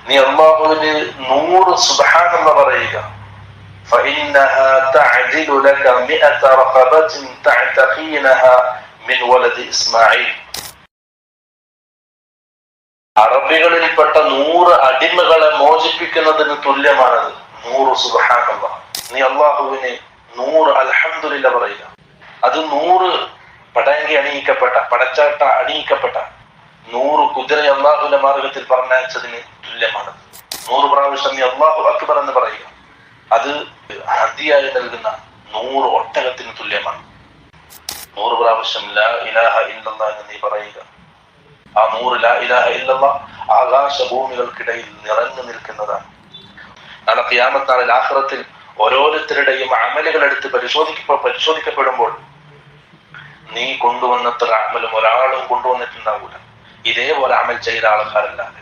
നീ അല്ലാഹുവിന് 100 സുബ്ഹാനല്ലാഹ് പറയുക. فإنها تعدل لك 100 رقبة تعتقينها من ولد إسماعيل. അറബികളിൽപ്പെട്ട 100 അടിമകളെ മോചിപ്പിക്കുന്നതിന് തുല്യമാണത് 100 സുബ്ഹാനല്ലാഹ്. നീ അല്ലാഹുവിന് 100 അൽഹംദുലില്ലാഹ് പറയുക. അത് 100 പടയങ്കി അണിയിക്കപ്പെട്ട പടച്ചാട്ട അണിയിക്കപ്പെട്ട 100 കുതിര അല്ലാഹുവിന്റെ മാർഗത്തിൽ പറഞ്ഞയച്ചതിന് തുല്യമാണ്. 100 പ്രാവശ്യം നീ അല്ലാഹു അക്ബർ എന്ന് പറയുക. അത് ഹദിയായി നൽകുന്ന 100 ഒട്ടകത്തിന് തുല്യമാണ്. 100 പ്രാവശ്യം ലാ ഇലാഹ ഇല്ലല്ലാഹ് എന്ന് നീ പറയുക. ആ 100 ലാ ഇലാഹ ഇല്ലല്ലാഹ് ആകാശഭൂമികൾക്കിടയിൽ നിറഞ്ഞു നിൽക്കുന്നതാണ്. നാളെ ഖിയാമത്ത് നാളിൽ ആഖിറത്തിൽ ഓരോരുത്തരുടെയും അമലുകൾ എടുത്ത് പരിശോധിക്കപ്പെടുമ്പോൾ നീ കൊണ്ടുവന്നത്ര അമലും ഒരാളും കൊണ്ടുവന്നിട്ടുണ്ടാവൂല. ഇതേപോലെ അമൽ ചെയ്ത ആൾക്കാരല്ലാതെ